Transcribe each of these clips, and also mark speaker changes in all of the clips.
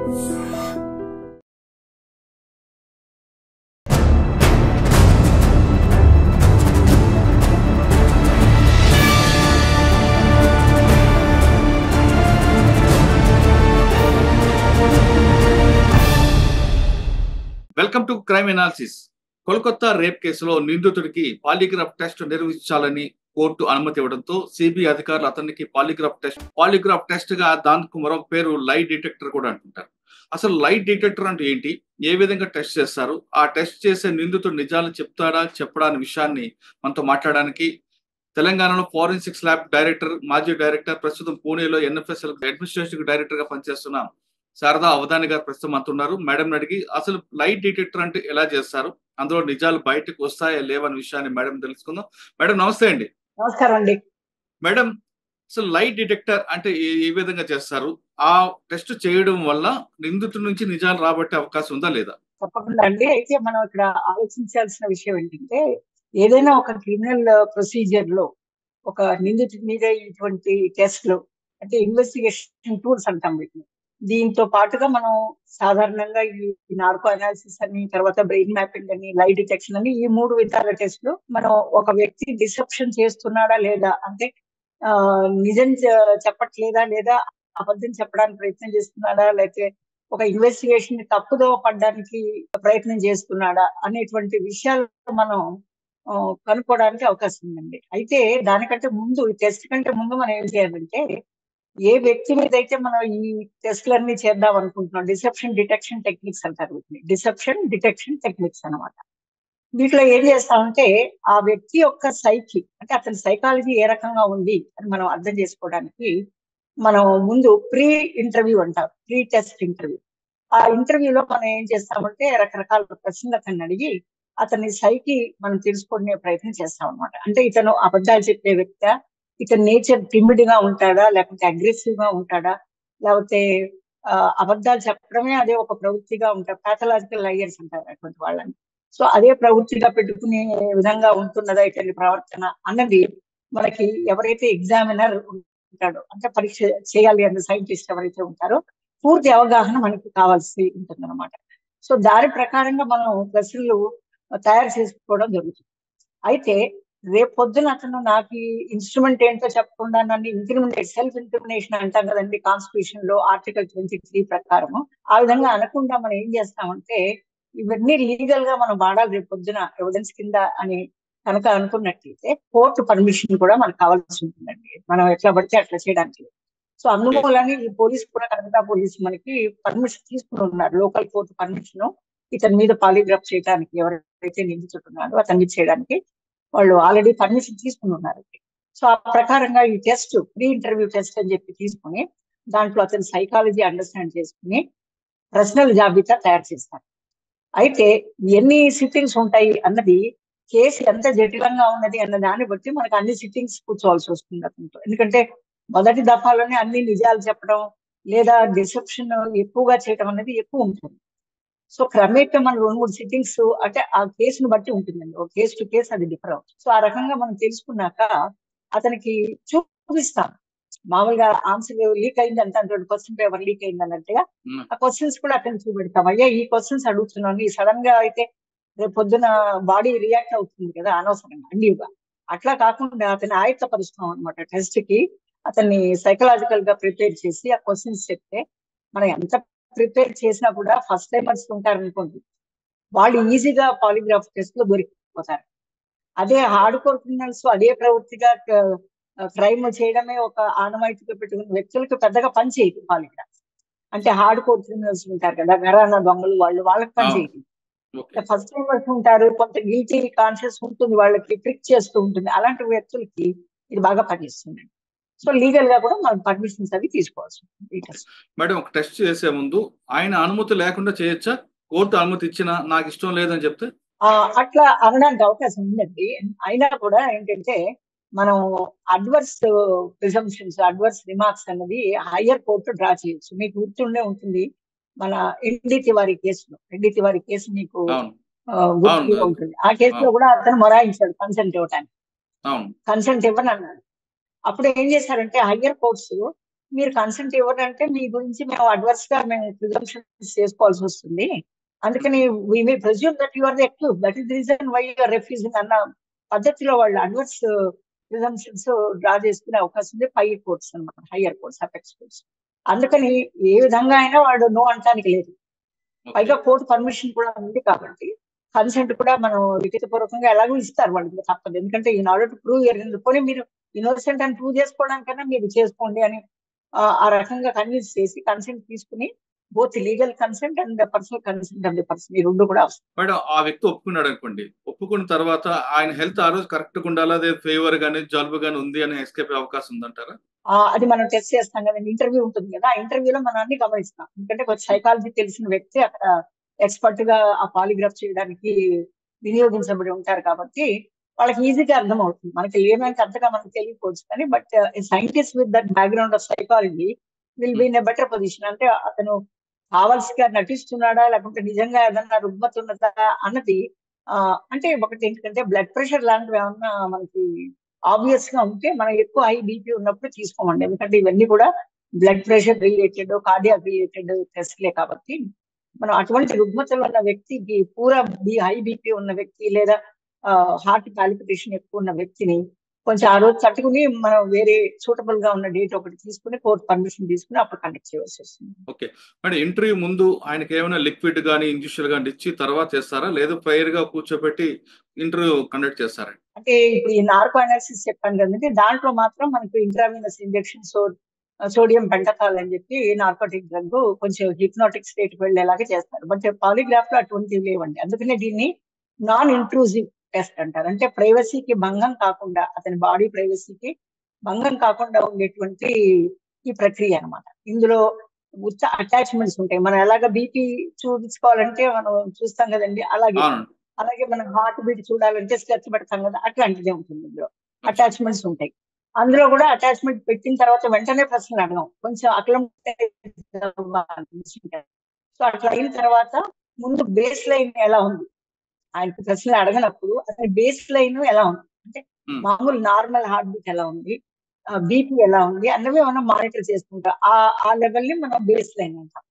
Speaker 1: Welcome to crime analysis. Kolkata rape కేసులో నిందితుడికి polygraph test నిర్వహించాలని court అనుమతి ఇవ్వడంతో సిబిఐ అధికారులు అతనికి పాలిగ్రాఫ్ టెస్ట్ గా దానికి మరొక పేరు లై డిటెక్టర్ కూడా అంటుంటారు. అసలు లై డిటెక్టర్ అంటే ఏంటి, ఏ విధంగా టెస్ట్ చేస్తారు, ఆ టెస్ట్ చేసే నిందితుడు నిజాలు చెప్తాడా చెప్పడా అనే విషయాన్ని మనతో మాట్లాడడానికి తెలంగాణలో ఫోరెన్సిక్స్ ల్యాబ్ డైరెక్టర్, మాజీ డైరెక్టర్, ప్రస్తుతం పూణేలో ఎన్ఎఫ్ఎస్ఎల్ అడ్మినిస్ట్రేషన్ డైరెక్టర్ గా పనిచేస్తున్న శారదా అవధాని గారు ప్రస్తుతం అంటున్నారు. మేడం అడిగి అసలు లైట్ డిటెక్టర్ అంటే ఎలా చేస్తారు, అందులో నిజాలు బయటకు వస్తాయా లేవన్న విషయాన్ని మేడం తెలుసుకుందాం. మేడం నమస్తే అండి.
Speaker 2: నమస్కారం అండి.
Speaker 1: మేడం, అసలు లైట్ డిటెక్టర్ అంటే ఏ విధంగా చేస్తారు, ఆ టెస్ట్ చేయడం వల్ల నిందితుడి నుంచి నిజాలు రాబట్టే అవకాశం ఉందా లేదా?
Speaker 2: తప్పకుండా అండి. అయితే మనం ఇక్కడ ఆలోచించాల్సిన విషయం ఏంటంటే, ఏదైనా ఒక క్రిమినల్ ప్రొసీజర్ లో ఒక నిందితుడి మీద ఇటువంటి టెస్ట్లు అంటే ఇన్వెస్టిగేషన్ టూల్స్ అంటాం వీటిని. దీంతో పాటుగా మనం సాధారణంగా ఈ నార్కో అనాలిసిస్ అని, తర్వాత బ్రెయిన్ మ్యాపింగ్ అని, లై డిటెక్షన్ అని, ఈ 3 విధాల టెస్ట్లు మనం ఒక వ్యక్తి డిసెప్షన్ చేస్తున్నాడా లేదా, అంటే నిజం చెప్పట్లేదా లేదా అబద్ధం చెప్పడానికి ప్రయత్నం చేస్తున్నాడా, లేకపోతే ఒక ఇన్వెస్టిగేషన్ ని తప్పుదో పడడానికి ప్రయత్నం చేస్తున్నాడా అనేటువంటి విషయాలు మనం కనుక్కోవడానికి అవకాశం ఉందండి. అయితే దానికంటే ముందు, ఈ టెస్ట్ కంటే ముందు మనం ఏం చేయాలంటే, ఏ వ్యక్తి మీద అయితే మనం ఈ టెస్ట్లన్నీ చేద్దాం అనుకుంటున్నాం, డిసెప్షన్ డిటెక్షన్ టెక్నిక్స్ అంటారు వీటిని. డిసెప్షన్ డిటెక్షన్ టెక్నిక్స్ అనమాట. వీటిలో ఏం చేస్తామంటే, ఆ వ్యక్తి యొక్క సైకి అంటే అతని సైకాలజీ ఏ రకంగా ఉంది అని మనం అర్థం చేసుకోవడానికి మనం ముందు ప్రీ ఇంటర్వ్యూ అంటాం, ప్రీ టెస్ట్ ఇంటర్వ్యూ. ఆ ఇంటర్వ్యూలో మనం ఏం చేస్తామంటే రకరకాల ప్రశ్నలు అతన్ని అడిగి అతని సైకి మనం తెలుసుకునే ప్రయత్నం చేస్తాం అనమాట. అంటే ఇతను అబద్ధాలు చెప్పే వ్యక్తి, ఇతని నేచర్ టిమిడ్ గా ఉంటాడా, లేకపోతే అగ్రెసివ్ గా ఉంటాడా, లేకపోతే అబద్ధాలు చెప్పడమే అదే ఒక ప్రవృత్తిగా ఉంటారు, పాథలాజికల్ లయర్స్ అంటారు అటువంటి వాళ్ళని. సో అదే ప్రవృత్తిగా పెట్టుకునే విధంగా ఉంటున్నదా ఇతని ప్రవర్తన అన్నది మనకి ఎవరైతే ఎగ్జామినర్ ఉంటాడో, అంటే పరీక్ష చేయాలి అన్న సైంటిస్ట్ ఎవరైతే ఉంటారో, పూర్తి అవగాహన మనకి కావాల్సి ఉంటుంది అనమాట. సో దాని ప్రకారంగా మనం ప్రశ్నలు తయారు చేసుకోవడం జరుగుతుంది. అయితే రేపు పొద్దున అతను నాకు ఈ ఇన్స్ట్రుమెంట్ ఏంటో చెప్పకుండా నన్ను సెల్ఫ్ ఇంక్రిమినేషన్ అంటాం కదండి కాన్స్టిట్యూషన్ లో ఆర్టికల్ 23 ప్రకారం, ఆ విధంగా అనకుండా మనం ఏం చేస్తామంటే, ఇవన్నీ లీగల్ గా మనం వాడాలి రేపు పొద్దున ఎవిడెన్స్ కింద అని కనుక అనుకున్నట్లయితే కోర్టు పర్మిషన్ కూడా మనకు కావాల్సి ఉంటుందండి, మనం ఎట్లా పడితే అట్లా చేయడానికి. సో అందువల్లనే ఈ పోలీస్ కూడా, కలకత్తా పోలీసు మనకి పర్మిషన్ తీసుకుని ఉన్నారు, లోకల్ కోర్టు పర్మిషన్ ఇతని మీద పాలిగ్రాఫ్ చేయడానికి, ఎవరైతే నిందించుతున్నారో అతన్ని చేయడానికి వాళ్ళు ఆల్రెడీ పర్మిషన్ తీసుకుని ఉన్నారు. సో ఆ ప్రకారంగా ఈ టెస్ట్, ప్రీ ఇంటర్వ్యూ టెస్ట్ అని చెప్పి తీసుకుని దాంట్లో అతని సైకాలజీ అండర్స్టాండ్ చేసుకుని ప్రశ్నల జాబితా తయారు చేస్తారు. అయితే ఎన్ని సిట్టింగ్స్ ఉంటాయి అన్నది, కేసు ఎంత జటిలంగా ఉన్నది అన్న దాన్ని బట్టి మనకు అన్ని సిట్టింగ్స్ కూర్చోవాల్సి వస్తుంది అతనితో. ఎందుకంటే మొదటి దఫాలోనే అన్ని నిజాలు చెప్పడం లేదా డిసెప్షన్ ఎక్కువగా చేయడం అనేది ఎక్కువ ఉంటుంది. సో క్రమేపీ మనం 2-3 సిట్టింగ్స్, అంటే ఆ కేసును బట్టి ఉంటుందండి, ఒక కేసు టు కేసు అది డిఫర్ అవుతుంది. సో ఆ రకంగా మనం తెలుసుకున్నాక అతనికి చూపిస్తాం. మామూలుగా ఆన్సర్ లీక్ అయింది అంటే, 20% పేపర్ లీక్ అయింది అన్నట్టుగా ఆ క్వశ్చన్స్ కూడా అతను చూపెడతాం. అయ్యా ఈ క్వశ్చన్స్ అడుగుతున్నాను, ఈ సడన్ గా అయితే రేపు పొద్దున బాడీ రియాక్ట్ అవుతుంది కదా అనవసరంగా అన్నిగా, అట్లా కాకుండా అతన్ని ఆయత్తపరుస్తాం అనమాట. టెస్ట్ కి అతన్ని సైకలాజికల్ గా ప్రిపేర్ చేసి ఆ క్వశ్చన్స్ చెప్తే, మనం ఎంత ప్రిపేర్ చేసినా కూడా ఫస్ట్ టైమర్స్ ఉంటారనుకోండి, వాళ్ళు ఈజీగా పాలిగ్రాఫ్ టెస్ట్ లో దొరికిపోతారు. అదే హార్డ్ కోర్ క్రిమినల్స్ అదే ప్రవృత్తిగా క్రైమ్ చేయడమే ఒక ఆనవాయితీగా పెట్టుకున్న వ్యక్తులకు పెద్దగా పని చేయదు పాలిగ్రాఫ్. అంటే హార్డ్ కోర్ క్రిమినల్స్ ఉంటారు కదా, ఘరానా దొంగలు, వాళ్ళకి పని చేయదు. ఫస్ట్ టైమర్స్ ఉంటారు, కొంత గిల్టీ కాన్షియస్ ఉంటుంది, వాళ్ళకి ట్రిక్ చేస్తూ ఉంటుంది, అలాంటి వ్యక్తులకి ఇది బాగా పనిచేస్తుంది. సో లీగల్ గా కూడా మనం పర్మిషన్స్ అవి తీసుకోవాల్సి ఉంటుంది.
Speaker 1: మేడం, ఒక టెస్ట్ చేసే ముందు ఆయన అనుమతి లేకుండా చేయొచ్చా? కోర్టు అనుమతి ఇచ్చినా నాకు ఇష్టం లేదని చెప్తే
Speaker 2: అట్లా అనడానికి అవకాశం ఉందండి. అయినా కూడా ఏంటంటే, మనం అడ్వర్స్ ప్రిజంప్షన్స్, అడ్వర్స్ రిమార్క్స్ అన్నది హయ్యర్ కోర్టు డ్రా చేయొచ్చు. మీకు గుర్తుండే ఉంటుంది, మన ఎన్డి తివారీ కేసు మీకు గుర్తుగా ఉంటుంది. ఆ కేసులో కూడా అతను మొరాయించాడు కన్సెంట్ ఇవ్వటానికి, కన్సెంట్ ఇవ్వని అన్నాడు. అప్పుడు ఏం చేశారంటే హయ్యర్ కోర్ట్స్ మీరు కన్సెంట్ ఇవ్వరంటే మీ గురించి మేము అడ్వర్స్ గా మేము ప్రిజంప్షన్స్ చేసుకోవాల్సి వస్తుంది. అందుకని we may presume that you are the accused, that is the reason why you are refusing అన్న పద్ధతిలో వాళ్ళు అడ్వర్స్ ప్రిజంప్షన్స్ డ్రా చేసుకునే అవకాశం ఉంది పై కోర్ట్స్ అన్నమాట, హయ్యర్ కోర్ట్స్, అపెక్స్ కోర్ట్స్. అందుకని ఏ విధంగా అయినా వాడు నో అనటానికి లేదు. పైగా కోర్టు పర్మిషన్ కూడా ఉంది కాబట్టి కన్సెంట్ కూడా మనం లిఖితపూర్వకంగా ఎలాగో ఇస్తారు వాళ్ళకి, తప్పదు. ఎందుకంటే ఇన్ ఆర్డర్ టు ప్రూవ్ పోనీ మీరు ఇన్నోసెంట్ అని ప్రూవ్ చేసుకోవడానికైనా మీరు చేసుకోండి అని ఆ రకంగా కన్విన్స్ చేసి కన్సెంట్ తీసుకుని both legal consent and personal consent of the person ఈ రెండు కూడా వస్తాయి.
Speaker 1: మేడం ఆ వ్యక్తి ఒప్పుకున్నాడు అనుకోండి, ఒప్పుకున్న తర్వాత ఆయన హెల్త్ ఆ రోజు కరెక్ట్ గా ఉండాలా, అదే ఫీవర్ గానీ జలుబు గానీ ఉంది అని ఎస్కేప్ అవకాశం ఉందంటారా?
Speaker 2: అది మనం టెస్ట్ చేస్తాం కదండి, ఇంటర్వ్యూ ఉంటుంది కదా, ఆ ఇంటర్వ్యూలో మనం అన్ని గమనిస్తాం. ఎందుకంటే కొంచెం సైకాలజీ తెలిసిన వ్యక్తి అక్కడ ఎక్స్పర్ట్ గా ఆ పాలిగ్రాఫ్ చేయడానికి వినియోగించబడి ఉంటారు కాబట్టి వాళ్ళకి ఈజీగా అర్థం అవుతుంది. మనకి లేమంటే అంతగా మనకు తెలియకపోవచ్చు కానీ, but scientist with that background of psychology will be in a better position. అంటే అతను కావాల్సిగా నటిస్తున్నాడా లేకుంటే నిజంగా ఏదన్నా రుగ్మత ఉన్నదా అన్నది అంటే ఒకటి ఏంటంటే బ్లడ్ ప్రెషర్ లాంటివి ఏమన్నా మనకి ఆబ్వియస్ గా ఉంటే మనం ఎక్కువ హై బీపీ ఉన్నప్పుడు తీసుకోమండి. ఎందుకంటే ఇవన్నీ కూడా blood pressure related, cardiac related టెస్ట్లే కాబట్టి మనం అటువంటి రుగ్మతలు ఉన్న వ్యక్తికి పూరా హై బీపీ ఉన్న వ్యక్తి లేదా హార్ట్ పాలిపిటేషన్ ఎక్కువ ఉన్న వ్యక్తిని కొంచెం ఆ రోజు తట్టుకుని మనం వేరే సూటబుల్ గా ఉన్న డేట్ ఒకటి తీసుకుని కోర్టు పర్మిషన్ తీసుకుని అప్పుడు కండక్ట్ చేయవలసి వస్తుంది.
Speaker 1: ఓకే మేడం, ఇంటర్వ్యూ ముందు ఆయనకి ఏమైనా లిక్విడ్ గానీ ఇంజెక్షన్ గానీ ఇచ్చి తర్వాత చేస్తారా, లేదు ఫైర్ గా కూర్చోబెట్టి ఇంటర్వ్యూ కండక్ట్ చేస్తారా?
Speaker 2: అంటే ఇప్పుడు ఈ నార్కో అనాలిసిస్ చెప్పాను కదండి, దాంట్లో మాత్రం మనకు ఇంట్రావీనస్ ఇంజెక్షన్ సోడియం పెంటథాల్ అని చెప్పి నార్కోటిక్ డ్రగ్ కొంచెం హిప్నాటిక్ స్టేట్ వెళ్ళేలాగా చేస్తారు. బట్ పాలిగ్రాఫ్ లో అటువంటివి లేవండి. అందుకనే దీన్ని నాన్ ఇంట్రూజివ్ టెస్ట్ అంటారు. అంటే ప్రైవసీకి భంగం కాకుండా, అతని బాడీ ప్రైవసీకి భంగం కాకుండా ఉండేటువంటి ఈ ప్రక్రియ అన్నమాట. ఇందులో ఉత్త అటాచ్మెంట్స్ ఉంటాయి. మనం ఎలాగ బీపీ చూపించుకోవాలంటే మనం చూస్తాం కదండి, అలాగే మనం హార్ట్ బీట్ చూడాలంటే స్టెప్స్ పెడతాం కదా, అట్లాంటిదే ఉంటుంది. ఇందులో అటాచ్మెంట్స్ ఉంటాయి. అందులో కూడా అటాచ్మెంట్ పెట్టిన తర్వాత వెంటనే ప్రశ్నలు అడగం, కొంచెం సో అట్లా అయిన తర్వాత ముందు బేస్ లైన్ ఎలా ఉంది, ఆయనకి ప్రశ్నలు అడగనప్పుడు అతని బేస్ లైన్ ఎలా ఉంది అంటే మామూలు నార్మల్ హార్ట్ బీట్ ఎలా ఉంది, బీపీ ఎలా ఉంది అన్నవి మనం మానిటర్ చేసుకుంటాం. ఆ లెవెల్ ని మనం బేస్ లైన్ అంటాం.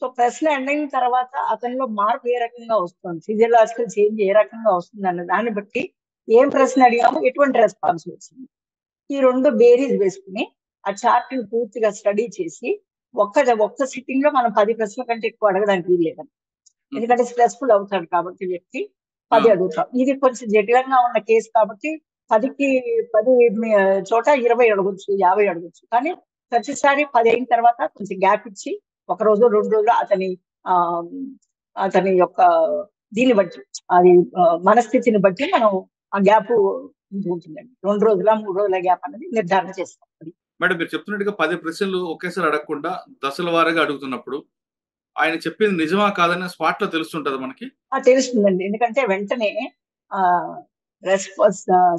Speaker 2: సో ప్రశ్న అయిన తర్వాత అతనిలో మార్పు ఏ రకంగా వస్తుంది, ఫిజియలాజికల్ చేంజ్ ఏ రకంగా వస్తుంది అన్న దాన్ని బట్టి ఏం ప్రశ్న అడిగామో ఎటువంటి రెస్పాన్స్ వచ్చింది, ఈ రెండు బేరీస్ వేసుకుని ఆ చార్ట్ ని పూర్తిగా స్టడీ చేసి ఒక్క సిట్టింగ్ లో మనం 10 ప్రశ్నల కంటే ఎక్కువ అడగడానికి వీల్లేదండి. ఎందుకంటే స్ట్రెస్ఫుల్ అవుతాడు కాబట్టి వ్యక్తి 10 అడుగుతాం. ఇది కొంచెం జటిలంగా ఉన్న కేసు కాబట్టి 10 చోట 20 అడగొచ్చు, 50 అడగొచ్చు. కానీ ప్రతిసారి 10 అయిన తర్వాత కొంచెం గ్యాప్ ఇచ్చి 1 రోజు 2 రోజులు అతని యొక్క దీన్ని బట్టి, అది మనస్థితిని బట్టి మనం ఆ గ్యాప్ ఉంటుందండి. 2 రోజుల 3 రోజుల గ్యాప్ అనేది నిర్ధారణ చేస్తాం.
Speaker 1: మేడం మీరు చెప్తున్నట్టుగా 10 ప్రశ్నలు ఒకేసారి అడగకుండా దశల వారీగా అడుగుతున్నప్పుడు ఆయన చెప్పింది నిజమా కాదని స్పాట్ లో తెలుస్తుంటది మనకి?
Speaker 2: తెలుస్తుందండి. ఎందుకంటే వెంటనే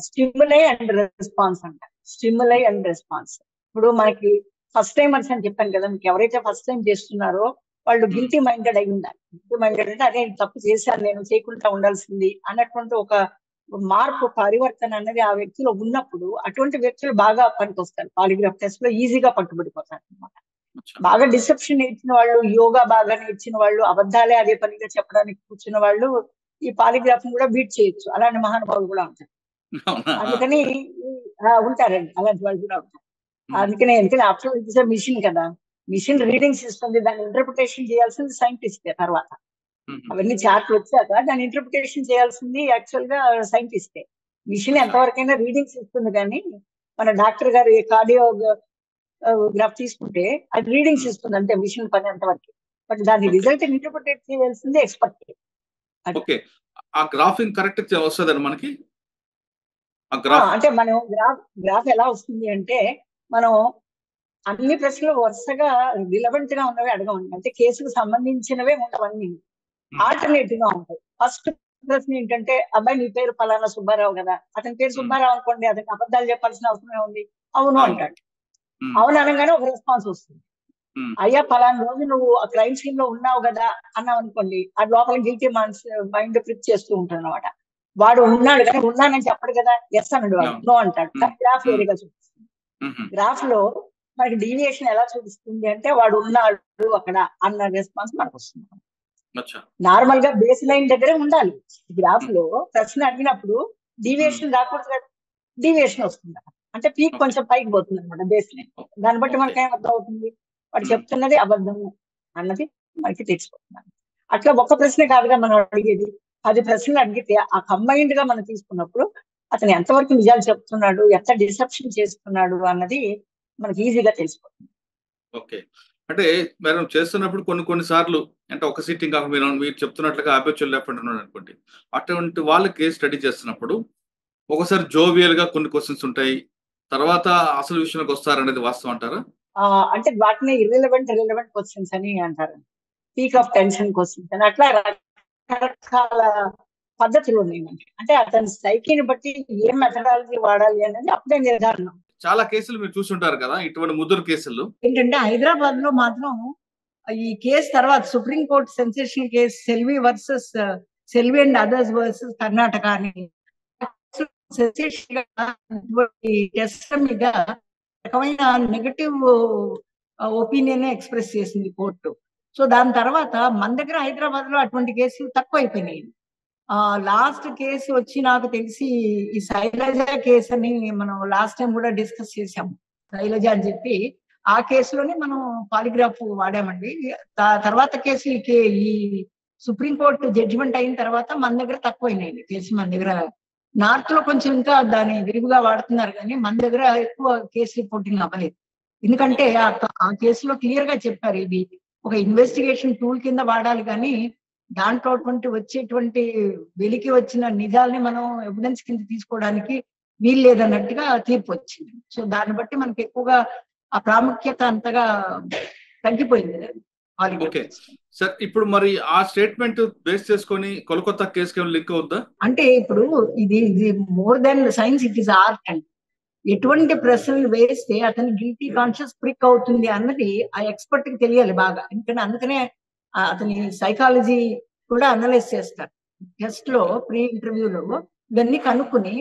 Speaker 2: స్టిమ్యులై అండ్ రెస్పాన్స్ అంటారు. Stimuli and response. ఇప్పుడు మనకి ఫస్ట్ టైమర్స్ అని చెప్పాను కదా, మీకు ఎవరైతే ఫస్ట్ టైం చేస్తున్నారో వాళ్ళు గిల్టీ మైండెడ్ అయి ఉండాలి. గిల్టీ మైండెడ్ అంటే అదే తప్పు చేశాను నేను, చేయకుండా ఉండాల్సింది అన్నటువంటి ఒక మార్పు, పరివర్తన అనేది ఆ వ్యక్తిలో ఉన్నప్పుడు అటువంటి వ్యక్తులు బాగా పనికొస్తారు. పాలిగ్రాఫ్ టెస్ట్ లో ఈజీగా పట్టుబడిపోతారు అనమాట. బాగా డిసెప్షన్ ఇచ్చిన వాళ్ళు, యోగా బాగా నేర్చిన వాళ్ళు, అబద్ధాలే అదే పనిగా చెప్పడానికి కూర్చున్న వాళ్ళు ఈ పాలిగ్రాఫ్ కూడా బీట్ చేయొచ్చు. అలాంటి మహానుభావులు కూడా ఉంటారు. అందుకని ఉంటారండి, అలాంటి వాళ్ళు కూడా ఉంటారు. అందుకనే ఎందుకంటే ఆఫ్టర్ ఇట్స్ మిషన్ కదా, మిషన్ రీడింగ్స్ ఇస్తుంది, దాన్ని ఇంటర్ప్రిటేషన్ చేయాల్సింది సైంటిస్టే. తర్వాత అవన్నీ చార్ట్లు వచ్చాక దాన్ని ఇంటర్ప్రిటేషన్ చేయాల్సింది యాక్చువల్ గా సైంటిస్టే. మిషన్ ఎంతవరకైనా రీడింగ్స్ ఇస్తుంది కానీ మన డాక్టర్ గారు కార్డియో గ్రాఫ్ తీసుకుంటే అది రీడింగ్స్ ఇస్తుంది అంతే, మిషన్ పని అంతవరకు. బట్ దాని రిజల్ట్ ఇంటర్ప్రిటేట్ చేయాల్సింది ఎక్స్పర్ట్.
Speaker 1: ఓకే, ఆ గ్రాఫింగ్ కరెక్ట్ వస్తుందండి మనకి.
Speaker 2: అంటే మనం గ్రాఫ్ ఎలా వస్తుంది అంటే, మనం అన్ని ప్రశ్నలు వరుసగా రిలవెంట్ గా ఉన్నవి అడగమండి. అంటే కేసుకు సంబంధించినవే ఉండవన్నీ ఆల్టర్నేటివ్ గా ఉంటాయి. ఫస్ట్ ప్రశ్న ఏంటంటే, అబ్బాయి నీ పేరు ఫలానా సుబ్బారావు కదా, అతని పేరు సుబ్బారావు అనుకోండి, అతనికి అబద్ధాలు చెప్పాల్సిన అవసరం ఉంది, అవును అంటాడు. అవును అనగానే ఒక రెస్పాన్స్ వస్తుంది. అయ్యా ఫలానా రోజు నువ్వు ఆ క్రైమ్ సీన్ లో ఉన్నావు కదా అన్నావు అనుకోండి, ఆ లోపల గిల్టీ మైండ్ ఫ్లిప్ చేస్తూ ఉంటాడు అనమాట. వాడు ఉన్నాడు కానీ ఉన్నానని చెప్పడు కదా, ఎస్ అన్నాడు, వాడు నో అంటాడు. కానీ గ్రాఫ్ వేరేగా చూపిస్తుంది. గ్రాఫ్ లో మనకి డీవియేషన్ ఎలా చూపిస్తుంది అంటే వాడు ఉన్నాడు అక్కడ అన్న రెస్పాన్స్ మనకు వస్తుంది.
Speaker 1: అచ్చా.
Speaker 2: నార్మల్ గా బేస్ లైన్ దగ్గరే ఉండాలి. గ్రాఫ్
Speaker 1: ఉమ్,
Speaker 2: లో ప్రశ్న అడిగినప్పుడు
Speaker 1: ఉమ్,
Speaker 2: డీవియేషన్ రాకూడదు కదా, డీవియేషన్ వస్తుంది. అంటే పీక్
Speaker 1: ఓకే.
Speaker 2: కొంచెం పైకి పోతుంది అనమాట బేస్ లైన్. దాన్ని బట్టి
Speaker 1: ఓకే.
Speaker 2: మనకి ఏమర్థం అవుతుంది, వాడు
Speaker 1: ఉమ్,
Speaker 2: చెప్తున్నది అబద్ధము అన్నది మనకి తెలిసిపోతుంది. అట్లా ఒక్క ప్రశ్న కాదుగా మనం అడిగేది, 10 ప్రశ్నలు అడిగితే ఆ కంబైన్డ్ గా మనం తీసుకున్నప్పుడు అతను ఎంతవరకు నిజాలు చెప్తున్నాడు, ఎంత డిసెప్షన్ చేస్తున్నాడు అన్నది మనకి ఈజీగా తెలిసిపోతుంది.
Speaker 1: ఓకే. అంటే మనం చేస్తున్నప్పుడు కొన్ని సార్లు అంటే ఒక సిట్టింగ్ కాక మీరు చెప్తున్నట్లుగా హ్యాబిచువల్ లెఫ్ట్ ఉన్నాడు అనుకోండి. అటువంటి వాళ్ళకి స్టడీ చేస్తున్నప్పుడు ఒకసారి జోవియల్ గా కొన్ని క్వశ్చన్స్ ఉంటాయి. తర్వాత అసలు విషయంలోకి వస్తారనేది వాస్తవం అంటారా?
Speaker 2: అంటే వాటిని రిలవెంట్ క్వశ్చన్స్ అని అంటారు. పీక్ ఆఫ్ టెన్షన్ క్వశ్చన్స్ అని అట్లా రకరకాల పద్ధతులు ఉన్నాయి మనకి. అంటే అతని సైకిని బట్టి ఏ మెథడాలజీ వాడాలి అనేది అప్పుడే నిర్ధారణ.
Speaker 1: చాలా కేసులు మీరు చూసుంటారు కదా, ఇటువంటి ముదురు కేసులు.
Speaker 2: ఏంటంటే హైదరాబాద్ లో మాత్రం ఈ కేసు తర్వాత supreme court sensational case Selvi and others versus Karnataka అని టెస్ట్ మీద రకమైన నెగటివ్ ఒపీనియన్ ఎక్స్ప్రెస్ చేసింది కోర్టు. సో దాని తర్వాత మన దగ్గర హైదరాబాద్ లో అటువంటి కేసులు తక్కువ అయిపోయినాయి. లాస్ట్ కేసు వచ్చి నాకు తెలిసి ఈ శైలజ కేసు అని మనం లాస్ట్ టైం కూడా డిస్కస్ చేసాము. శైలజ అని చెప్పి ఆ కేసులోనే మనం పాలిగ్రాఫ్ వాడామండి. తర్వాత కేసు ఈ సుప్రీంకోర్టు జడ్జిమెంట్ అయిన తర్వాత మన దగ్గర తక్కువైనాయి కేసు. మన దగ్గర నార్త్ లో కొంచెం ఇంకా దాన్ని విరివిగా వాడుతున్నారు, కానీ మన దగ్గర ఎక్కువ కేసు రిపోర్టింగ్ అవ్వలేదు. ఎందుకంటే ఆ కేసులో క్లియర్ గా చెప్పారు, ఇది ఒక ఇన్వెస్టిగేషన్ టూల్ కింద వాడాలి, కానీ దాంట్లో వచ్చేటువంటి వెలికి వచ్చిన నిజాల్ని మనం ఎవిడెన్స్ కింద తీసుకోవడానికి వీలు లేదన్నట్టుగా తీర్పు వచ్చింది. సో దాన్ని బట్టి మనకి ఎక్కువగా ఆ ప్రాముఖ్యత అంతగా తగ్గిపోయింది.
Speaker 1: ఓకే సార్, ఇప్పుడు మరి ఆ స్టేట్మెంట్ బేస్ చేసుకొని కోల్కతా కేసుకి లింక్ అవుద్దా?
Speaker 2: అంటే ఇప్పుడు ఇది more than science, it is art అండి. ఎటువంటి ప్రశ్నలు వేస్తే అతని గిల్టీ కాన్షియస్ ప్రిక్ అవుతుంది అన్నది ఆ ఎక్స్పర్ట్ కి తెలియాలి బాగా. ఎందుకంటే అందుకనే అతని సైకాలజీ కూడా అనలైజ్ చేస్తారు. టెస్ట్ లో ప్రీ ఇంటర్వ్యూలో ఇవన్నీ కనుక్కుని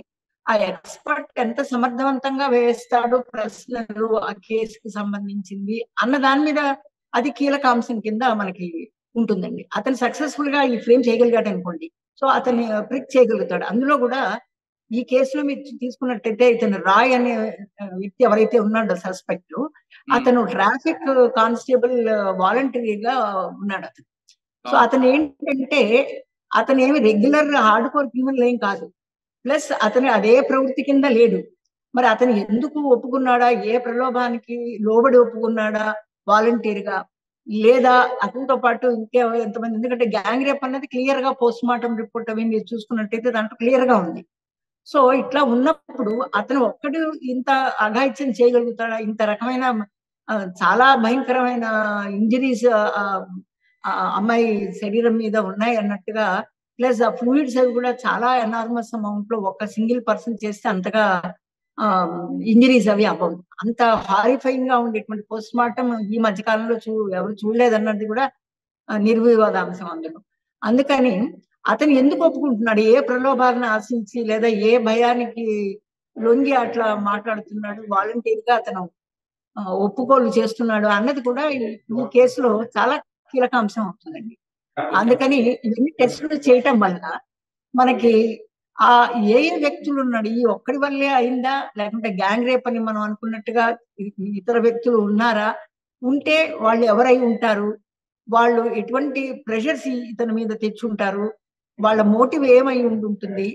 Speaker 2: ఆ ఎక్స్పర్ట్ ఎంత సమర్థవంతంగా వేస్తాడో ప్రశ్నలు ఆ కేసుకి సంబంధించింది అన్న దాని మీద అది కీలక అంశం కింద మనకి ఉంటుందండి. అతను సక్సెస్ఫుల్ గా ఈ ఫ్రేమ్ చేయగలిగాడు అనుకోండి, సో అతన్ని ప్రిక్ చేయగలుగుతాడు. అందులో కూడా ఈ కేసులో మీరు తీసుకున్నట్టయితే ఇతను రాయ్ అనే వ్యక్తి ఎవరైతే ఉన్నాడో సస్పెక్ట్, అతను ట్రాఫిక్ కానిస్టేబుల్ వాలంటరీగా ఉన్నాడు అతను. సో అతను ఏంటంటే అతను ఏమి రెగ్యులర్ హార్డ్ కోర్ క్రిమినల్ ఏం కాదు, ప్లస్ అతను అదే ప్రవృత్తి కింద లేడు. మరి అతను ఎందుకు ఒప్పుకున్నాడా, ఏ ప్రలోభానికి లోబడి ఒప్పుకున్నాడా వాలంటీర్గా, లేదా అతనితో పాటు ఇంకే ఎంతమంది, ఎందుకంటే గ్యాంగ్ రేప్ అన్నది క్లియర్ గా పోస్ట్ మార్టం రిపోర్ట్ అవి మీరు చూసుకున్నట్టయితే దాంట్లో క్లియర్ గా ఉంది. సో ఇట్లా ఉన్నప్పుడు అతను ఒక్కడు ఇంత అఘాయిత్యం చేయగలుగుతాడా, ఇంత రకమైన చాలా భయంకరమైన ఇంజరీస్ అమ్మాయి శరీరం మీద ఉన్నాయి అన్నట్టుగా, ప్లస్ ఆ ఫ్లూయిడ్స్ అవి కూడా చాలా ఎనార్మస్ అమౌంట్ లో ఒక సింగిల్ పర్సన్ చేస్తే అంతగా ఇంజరీస్ అవి అవ్వవు. అంత హారిఫైయింగ్ గా ఉండేటువంటి పోస్ట్ మార్టం ఈ మధ్య కాలంలో ఎవరు చూడలేదన్నది కూడా నిర్వివాదాంశం అందులో. అందుకని అతను ఎందుకు ఒప్పుకుంటున్నాడు, ఏ ప్రలోభాలను ఆశించి లేదా ఏ భయానికి లొంగి అట్లా మాట్లాడుతున్నాడు, వాలంటీర్ గా అతను ఒప్పుకోలు చేస్తున్నాడు అన్నది కూడా ఈ కేసులో చాలా కీలక అంశం అవుతుందండి. అందుకని ఇవన్నీ టెస్టులు చేయటం వల్ల మనకి ఆ ఏ వ్యక్తులు ఉన్నాడు, ఈ ఒక్కడి వల్లే అయిందా, లేకుంటే గ్యాంగ్ రేప్ అని మనం అనుకున్నట్టుగా ఇతర వ్యక్తులు ఉన్నారా, ఉంటే వాళ్ళు ఎవరై ఉంటారు, వాళ్ళు ఎటువంటి ప్రెషర్స్ ఇతని మీద తెచ్చుంటారు, వాళ్ళ మోటివ్ ఏమై ఉంటుంది,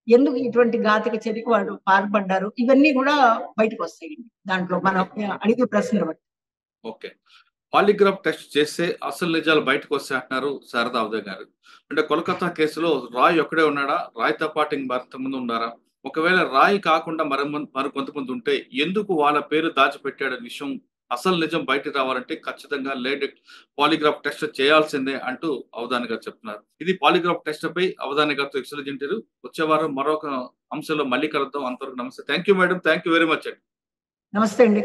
Speaker 2: ఎందుకు ఇటువంటి ఘాతక చర్యకు వాళ్ళు పాల్పడ్డారు, ఇవన్నీ కూడా బయటకు వస్తాయి దాంట్లో మనం అడిగే ప్రశ్నలు బట్టి.
Speaker 1: ఓకే, పాలిగ్రాఫ్ టెస్ట్ చేస్తే అసలు నిజాలు బయటకు వస్తాయి అంటున్నారు శారదా ఉదయ్ గారు. అంటే కోల్కతా కేసులో రాయ్ ఒక్కడే ఉన్నాడా, రాయ్తో పాటు మరింతమంది ఉన్నారా? ఒకవేళ రాయ్ కాకుండా మరి కొంతమంది ఉంటే ఎందుకు వాళ్ళ పేరు దాచిపెట్టాడనే విషయం, అసలు నిజం బయటకు రావాలంటే ఖచ్చితంగా లేట్ పాలిగ్రాఫ్ టెస్ట్ చేయాల్సిందే అంటూ అవధాని గారు చెప్తున్నారు. ఇది పాలిగ్రాఫ్ టెస్ట్ పై అవధాని గారితో ఎక్సలెంట్ ఇంటర్వ్యూ. వచ్చే వారం మరొక అంశంలో మళ్ళీ కలుద్దాం. అంతవరకు నమస్తే. Thank you madam, thank you very much అండి.
Speaker 2: నమస్తే అండి.